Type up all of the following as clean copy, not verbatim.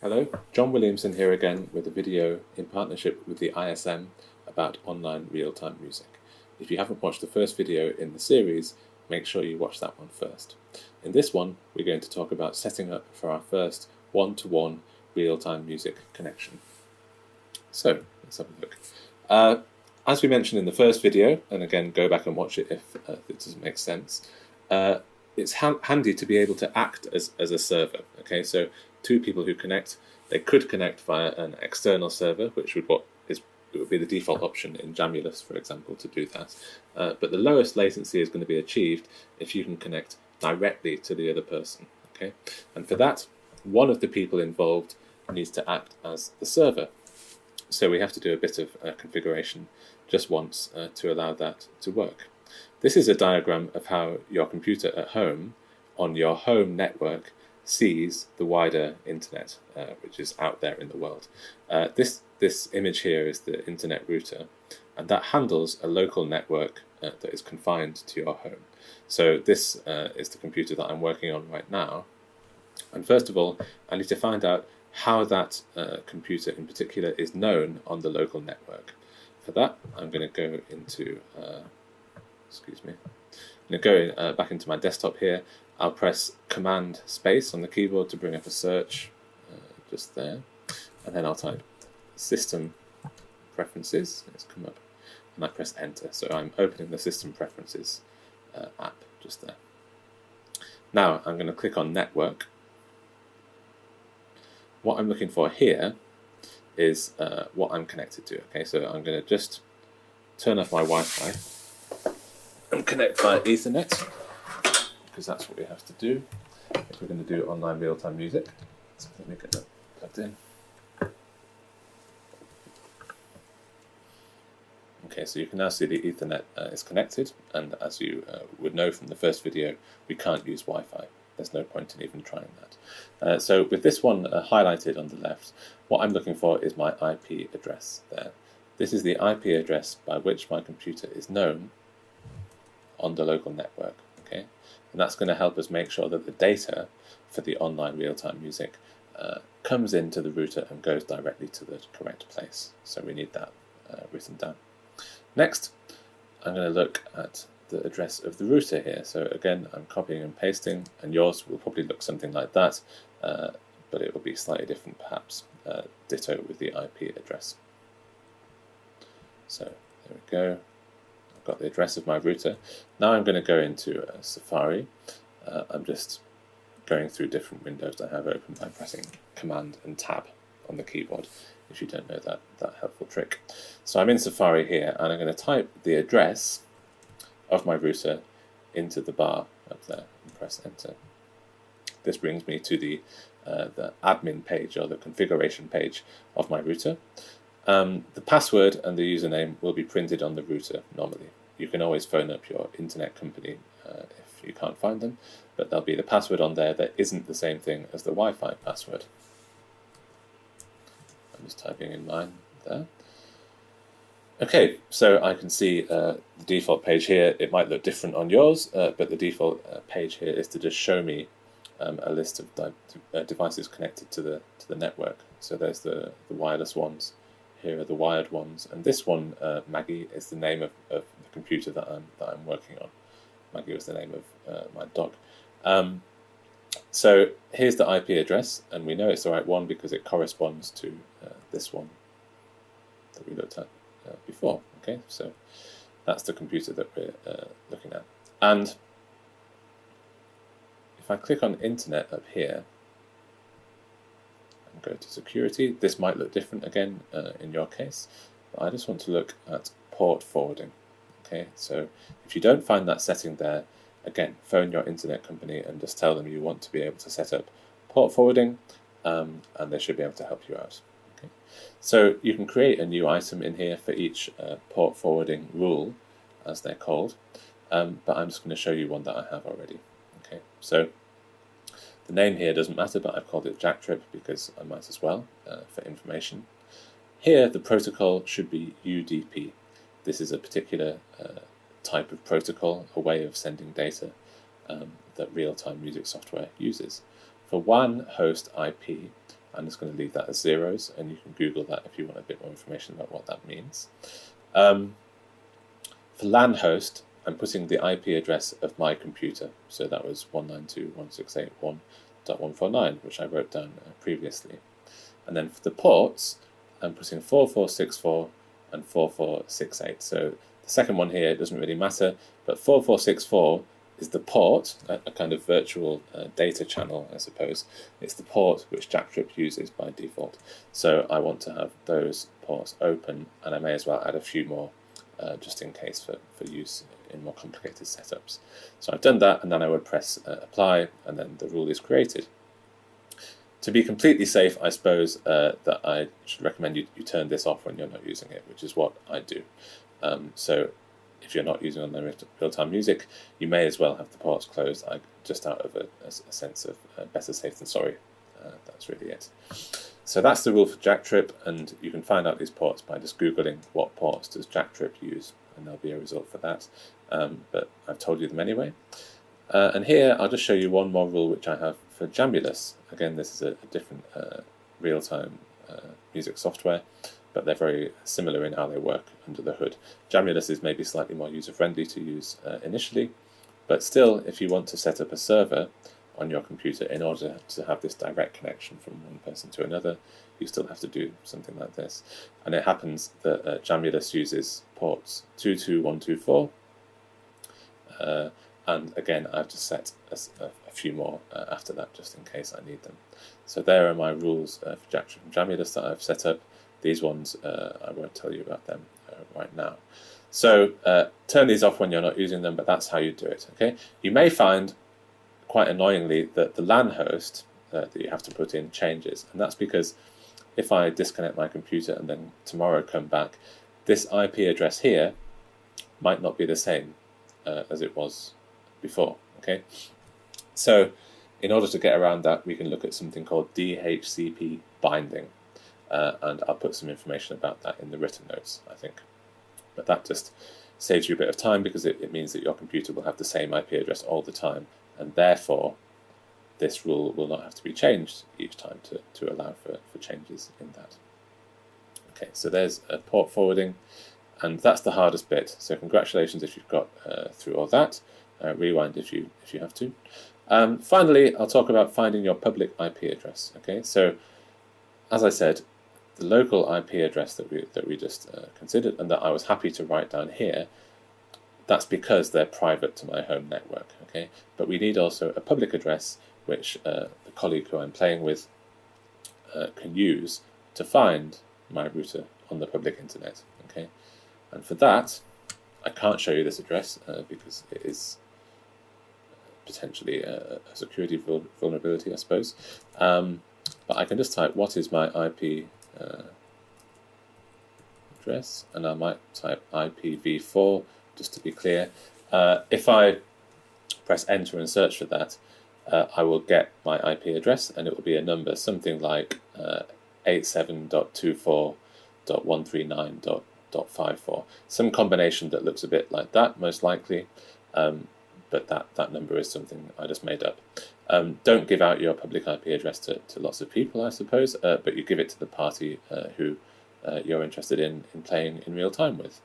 Hello, John Williamson here again with a video in partnership with the ISM about online real-time music. If you haven't watched the first video in the series, make sure you watch that one first. In this one, we're going to talk about setting up for our first one-to-one real-time music connection. So, let's have a look. As we mentioned in the first video, and again, go back and watch it if it doesn't make sense, it's handy to be able to act as a server. Okay, so two people who connect, they could connect via an external server, which would be the default option in Jamulus, for example, to do that. But the lowest latency is going to be achieved if you can connect directly to the other person. Okay, and for that, one of the people involved needs to act as the server. So we have to do a bit of configuration just once to allow that to work. This is a diagram of how your computer at home, on your home network, sees the wider internet, which is out there in the world. This image here is the internet router, and that handles a local network that is confined to your home. So this is the computer that I'm working on right now. And first of all, I need to find out how that computer in particular is known on the local network. For that, I'm going to go into, I'm going to go back into my desktop here. I'll press Command Space on the keyboard to bring up a search, just there, and then I'll type System Preferences. It's come up, and I press Enter. So I'm opening the System Preferences app just there. Now I'm going to click on Network. What I'm looking for here is what I'm connected to. Okay, so I'm going to just turn off my Wi-Fi and connect via Ethernet, because that's what we have to do if we're going to do online real-time music. So let me get that plugged in. Okay, so you can now see the Ethernet is connected, and as you would know from the first video, we can't use Wi-Fi. There's no point in even trying that. So with this one highlighted on the left, what I'm looking for is my IP address there. This is the IP address by which my computer is known on the local network. Okay, and that's going to help us make sure that the data for the online real-time music comes into the router and goes directly to the correct place. So we need that written down. Next, I'm going to look at the address of the router here. So again, I'm copying and pasting, and yours will probably look something like that, but it will be slightly different perhaps. Ditto with the IP address. So there we go. I've got the address of my router. Now I'm going to go into Safari. I'm just going through different windows I have open by pressing Command and Tab on the keyboard, if you don't know that helpful trick. So I'm in Safari here, and I'm going to type the address of my router into the bar up there and press Enter. This brings me to the admin page, or the configuration page of my router. The password and the username will be printed on the router normally. You can always phone up your internet company if you can't find them, but there'll be the password on there that isn't the same thing as the Wi-Fi password. I'm just typing in mine there. Okay, so I can see the default page here. It might look different on yours, but the default page here is to just show me a list of devices connected to the network. So there's the wireless ones. Here are the wired ones, and this one, Maggie, is the name of the computer that I'm working on. Maggie was the name of my dog. So here's the IP address, and we know it's the right one because it corresponds to this one that we looked at before. Okay, so that's the computer that we're looking at. And if I click on Internet up here and go to Security, this might look different again in your case, but I just want to look at port forwarding. Okay, so if you don't find that setting there, again, phone your internet company and just tell them you want to be able to set up port forwarding, and they should be able to help you out. Okay. So you can create a new item in here for each port forwarding rule, as they're called, but I'm just going to show you one that I have already. Okay, so the name here doesn't matter, but I've called it Jacktrip because I might as well for information. Here, the protocol should be UDP. This is a particular type of protocol, a way of sending data that real-time music software uses. For WAN host IP, I'm just going to leave that as zeros, and you can Google that if you want a bit more information about what that means. For LAN host, I'm putting the IP address of my computer, so that was 192.168.1.149, which I wrote down previously. And then for the ports, I'm putting 4464 and 4468. So the second one here doesn't really matter, but 4464 is the port, a kind of virtual data channel, I suppose. It's the port which Jacktrip uses by default. So I want to have those ports open, and I may as well add a few more just in case for use in more complicated setups. So I've done that, and then I would press apply, and then the rule is created. To be completely safe, I suppose that I should recommend you turn this off when you're not using it, which is what I do. So if you're not using online real-time music, you may as well have the ports closed, just out of a sense of better safe than sorry. That's really it. So that's the rule for Jacktrip, and you can find out these ports by just Googling what ports does Jacktrip use, and there'll be a result for that. But I've told you them anyway. And here I'll just show you one more rule which I have for Jamulus. Again, this is a different real-time music software, but they're very similar in how they work under the hood. Jamulus is maybe slightly more user-friendly to use initially, but still, if you want to set up a server on your computer in order to have this direct connection from one person to another, you still have to do something like this. And it happens that Jamulus uses ports 22124, and again, I have to set a few more after that, just in case I need them. So there are my rules for Jacktrip and Jamulus that I've set up. These ones, I won't tell you about them right now. So turn these off when you're not using them, but that's how you do it. Okay. You may find, quite annoyingly, that the LAN host that you have to put in changes, and that's because if I disconnect my computer and then tomorrow come back, this IP address here might not be the same as it was before. Okay, so in order to get around that, we can look at something called DHCP binding, and I'll put some information about that in the written notes, I think. But that just saves you a bit of time, because it means that your computer will have the same IP address all the time, and therefore this rule will not have to be changed each time to allow for changes in that. Okay, so there's port forwarding, and that's the hardest bit. So congratulations if you've got through all that. Rewind if you have to. Finally, I'll talk about finding your public IP address. Okay, so as I said, the local IP address that we just considered, and that I was happy to write down here, that's because they're private to my home network. Okay, but we need also a public address which the colleague who I'm playing with can use to find my router on the public internet. Okay, and for that, I can't show you this address because it is potentially a security vulnerability, I suppose. But I can just type, what is my IP address? And I might type IPv4 just to be clear. If I press enter and search for that, I will get my IP address, and it will be a number, something like 87.24.139.54. Some combination that looks a bit like that, most likely. But that number is something I just made up. Don't give out your public IP address to lots of people, I suppose, but you give it to the party who you're interested in playing in real time with.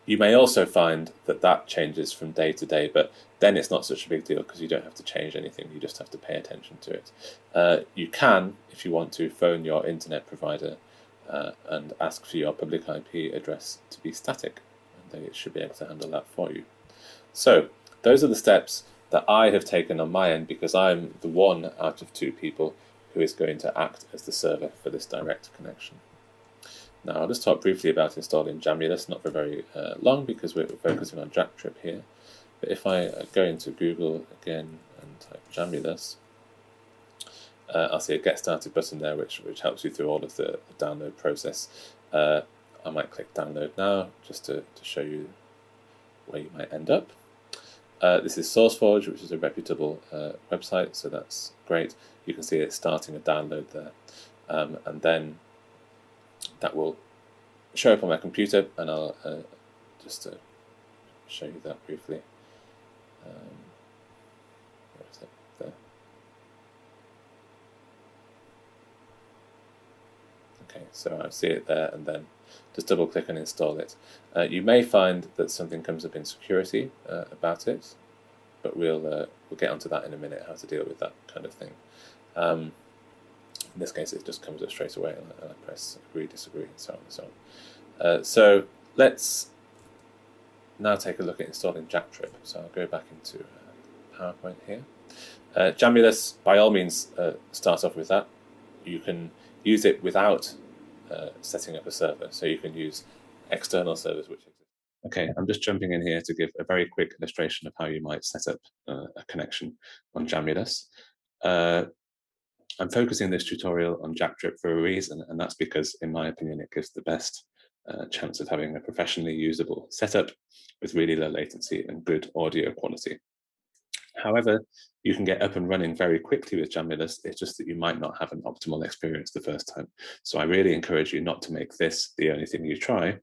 You may also find that changes from day to day, but then it's not such a big deal because you don't have to change anything, you just have to pay attention to it. You can, if you want to, phone your internet provider and ask for your public IP address to be static. They should be able to handle that for you. So those are the steps that I have taken on my end, because I'm the one out of two people who is going to act as the server for this direct connection. Now I'll just talk briefly about installing Jamulus, not for very long because we're focusing on Jacktrip here. But if I go into Google again and type Jamulus, I'll see a Get Started button there which helps you through all of the download process. I might click download now just to show you where you might end up. This is SourceForge, which is a reputable website, so that's great. You can see it starting a download there, and then that will show up on my computer, and I'll just show you that briefly. Where is it? There. Okay, so I see it there, and then just double click and install it. You may find that something comes up in security about it, but we'll get onto that in a minute, how to deal with that kind of thing. In this case, it just comes up straight away, and I press agree, disagree, and so on and so on. So let's now take a look at installing Jacktrip. So I'll go back into PowerPoint here. Jamulus, by all means, start off with that. You can use it without setting up a server, so you can use external servers which exist. Okay, I'm just jumping in here to give a very quick illustration of how you might set up a connection on Jamulus. I'm focusing this tutorial on Jacktrip for a reason, and that's because, in my opinion, it gives the best chance of having a professionally usable setup with really low latency and good audio quality. However, you can get up and running very quickly with Jamulus. It's just that you might not have an optimal experience the first time. So I really encourage you not to make this the only thing you try.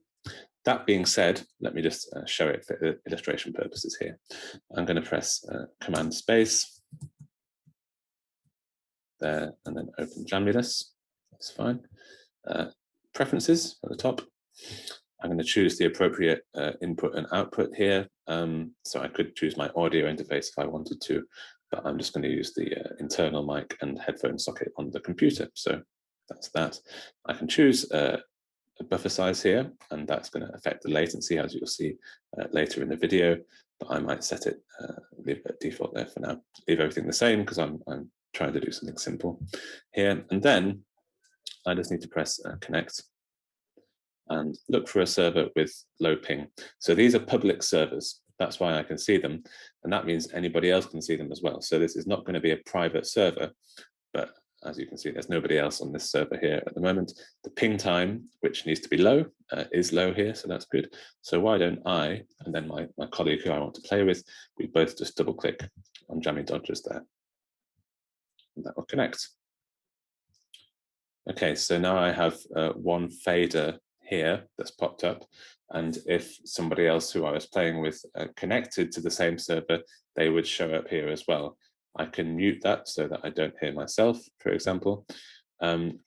That being said, let me just show it for illustration purposes here. I'm going to press Command Space there, and then open Jamulus. That's fine. Preferences at the top. I'm going to choose the appropriate input and output here. So I could choose my audio interface if I wanted to, but I'm just going to use the internal mic and headphone socket on the computer. So that's that. I can choose a buffer size here, and that's going to affect the latency, as you'll see later in the video, but I might set it, leave it at default there for now. Leave everything the same because I'm trying to do something simple here. And then I just need to press connect and look for a server with low ping. So these are public servers. That's why I can see them. And that means anybody else can see them as well. So this is not going to be a private server, but as you can see, there's nobody else on this server here at the moment. The ping time, which needs to be low, is low here, so that's good. So why don't I, and then my colleague who I want to play with, we both just double click on Jammy Dodgers there. And that will connect. Okay, so now I have one fader here that's popped up, and if somebody else who I was playing with connected to the same server, they would show up here as well. I can mute that so that I don't hear myself, for example. And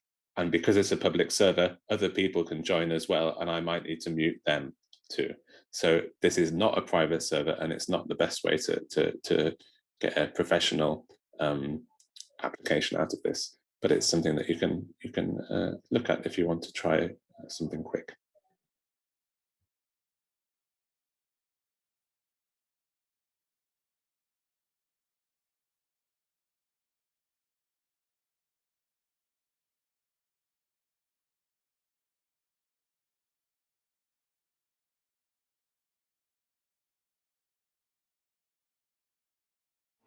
because it's a public server, other people can join as well, and I might need to mute them too. So this is not a private server, and it's not the best way to get a professional application out of this. But it's something that you can look at if you want to try something quick.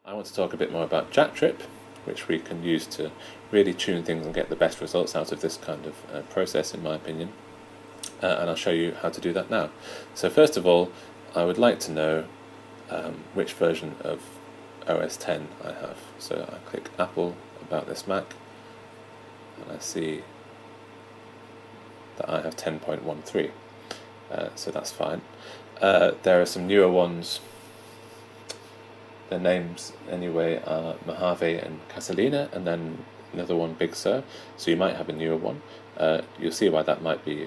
I want to talk a bit more about Jacktrip, which we can use to really tune things and get the best results out of this kind of process, in my opinion. And I'll show you how to do that now. So first of all, I would like to know which version of OS X I have. So I click Apple about this Mac, and I see that I have 10.13. So that's fine. There are some newer ones. Their names, anyway, are Mojave and Catalina, and then another one, Big Sur. So you might have a newer one. You'll see why that might be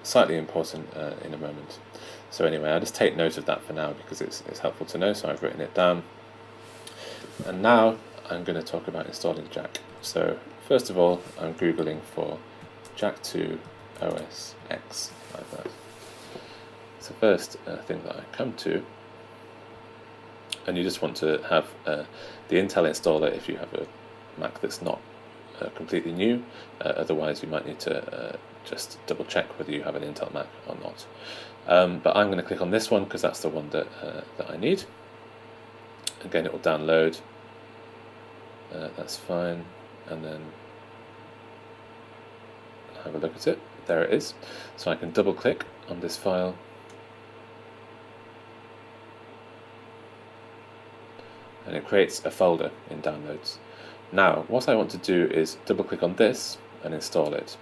slightly important in a moment. So anyway, I just take note of that for now because it's helpful to know, so I've written it down. And now I'm going to talk about installing Jack. So first of all, I'm Googling for Jack 2 OS X, like that. It's the first thing that I come to. And you just want to have the Intel installer if you have a Mac that's not completely new. Otherwise, you might need to just double check whether you have an Intel Mac or not. But I'm going to click on this one because that's the one that I need. Again, it will download. That's fine. And then have a look at it. There it is. So I can double click on this file. And it creates a folder in downloads. Now, what I want to do is double click on this and install it.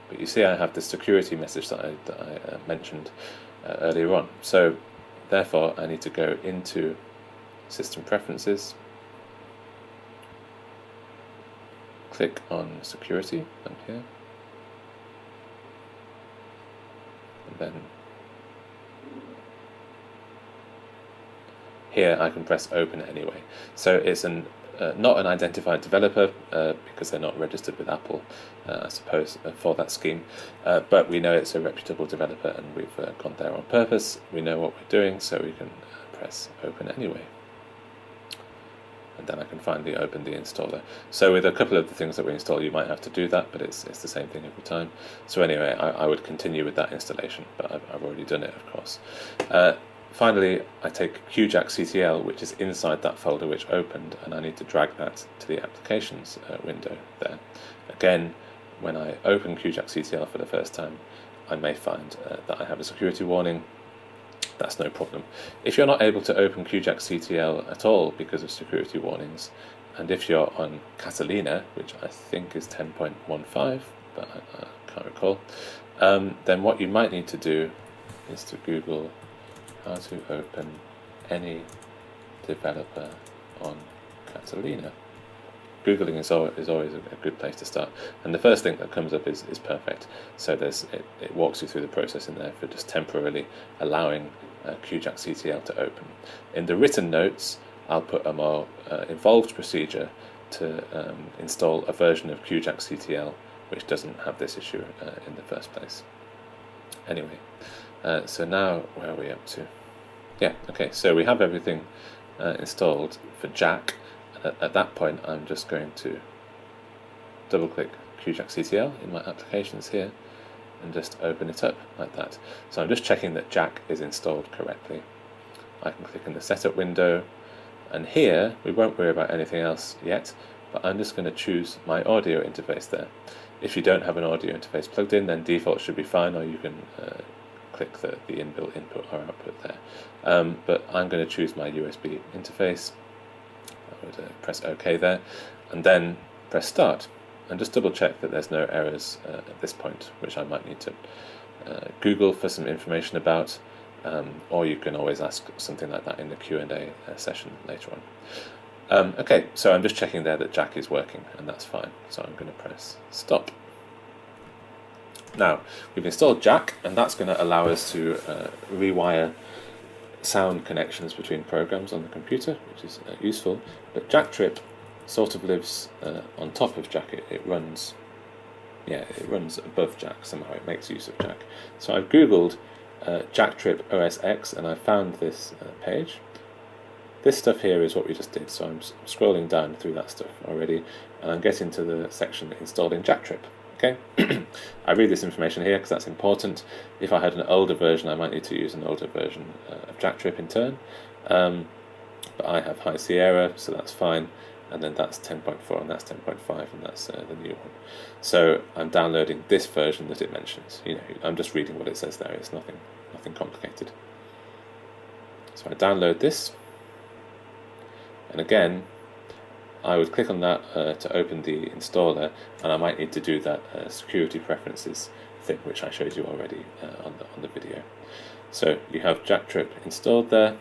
But you see I have the security message that I mentioned earlier on. So therefore I need to go into System Preferences, click on security up here, and then here I can press open anyway. So it's not an identified developer because they're not registered with Apple, I suppose, for that scheme. But we know it's a reputable developer, and we've gone there on purpose. We know what we're doing, so we can press open anyway. And then I can finally open the installer. So with a couple of the things that we install, you might have to do that, but it's the same thing every time. So anyway, I would continue with that installation, but I've already done it, of course. Finally, I take QJackCTL, which is inside that folder which opened, and I need to drag that to the applications window there. Again, when I open QJackCTL for the first time, I may find that I have a security warning. That's no problem. If you're not able to open QJackCTL at all because of security warnings, and if you're on Catalina, which I think is 10.15, but I can't recall, then what you might need to do is to Google how to open any developer on Catalina. Googling is always a good place to start, and the first thing that comes up is perfect. So it walks you through the process in there for just temporarily allowing QJackCTL to open. In the written notes, I'll put a more involved procedure to install a version of QJackCTL which doesn't have this issue in the first place. Anyway, so now where are we up to? Yeah, okay, so we have everything installed for Jack. At that point, I'm just going to double-click QJackCTL in my applications here and just open it up like that. So I'm just checking that Jack is installed correctly. I can click in the setup window, and here we won't worry about anything else yet, but I'm just going to choose my audio interface there. If you don't have an audio interface plugged in, then default should be fine, or you can click the inbuilt input or output there. But I'm going to choose my USB interface. I would press OK there, and then press start, and just double check that there's no errors at this point, which I might need to Google for some information about, or you can always ask something like that in the Q&A session later on. Okay, so I'm just checking there that Jack is working, and that's fine, so I'm going to press stop. Now, we've installed Jack, and that's going to allow us to rewire sound connections between programs on the computer, which is useful. But JackTrip sort of lives on top of Jack. It runs above Jack somehow. It makes use of Jack. So I've Googled JackTrip OS X, and I found this page. This stuff here is what we just did. So I'm scrolling down through that stuff already, and I'm getting to the section installing JackTrip. Okay, I read this information here because that's important. If I had an older version, I might need to use an older version of JackTrip in turn. But I have High Sierra, so that's fine. And then that's 10.4, and that's 10.5, and that's the new one. So I'm downloading this version that it mentions. I'm just reading what it says there. It's nothing complicated. So I download this, and again, I would click on that to open the installer, and I might need to do that security preferences thing, which I showed you already on the video. So you have JackTrip installed there,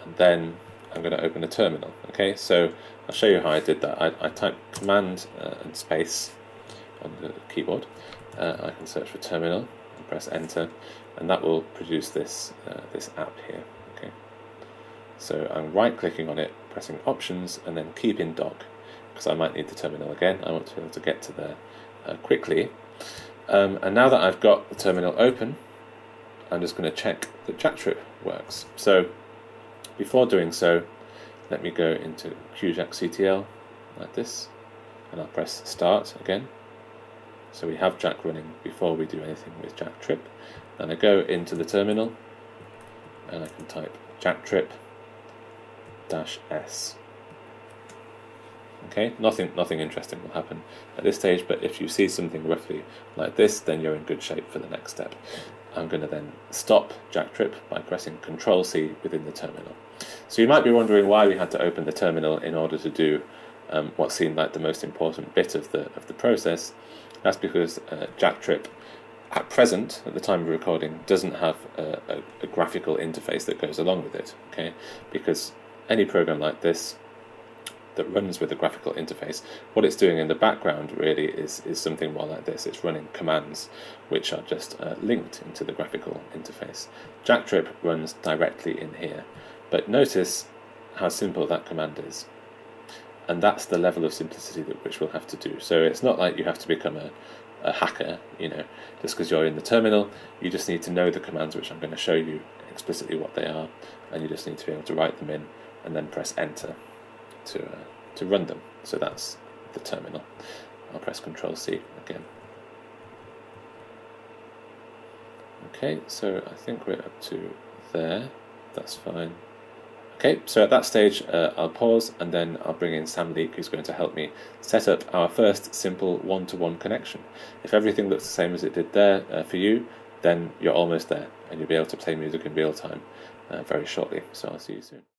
and then I'm going to open a terminal. Okay, so I'll show you how I did that. I type Command and space on the keyboard. I can search for terminal and press enter, and that will produce this app here. Okay, so I'm right-clicking on it, pressing Options, and then Keep in Dock, because I might need the terminal again. I want to be able to get to there quickly. And now that I've got the terminal open, I'm just going to check that JackTrip works. So before doing so, let me go into QJackCTL like this, and I'll press Start again. So we have Jack running before we do anything with JackTrip. Then I go into the terminal, and I can type JackTrip -S. Okay, nothing interesting will happen at this stage, but if you see something roughly like this, then you're in good shape for the next step. I'm going to then stop JackTrip by pressing Control-C within the terminal. So you might be wondering why we had to open the terminal in order to do what seemed like the most important bit of the process. That's because JackTrip, at present, at the time of recording, doesn't have a graphical interface that goes along with it. Okay, because any program like this that runs with the graphical interface. What it's doing in the background really is something more like this. It's running commands which are just linked into the graphical interface. Jacktrip runs directly in here, but notice how simple that command is. And that's the level of simplicity which we'll have to do. So it's not like you have to become a hacker, just because you're in the terminal. You just need to know the commands, which I'm going to show you explicitly what they are, and you just need to be able to write them in and then press enter to run them. So that's the terminal. I'll press Ctrl+C again. Okay, so I think we're up to there. That's fine. Okay, so at that stage I'll pause, and then I'll bring in Sam Leek, who's going to help me set up our first simple one-to-one connection. If everything looks the same as it did there for you, then you're almost there, and you'll be able to play music in real time very shortly. So I'll see you soon.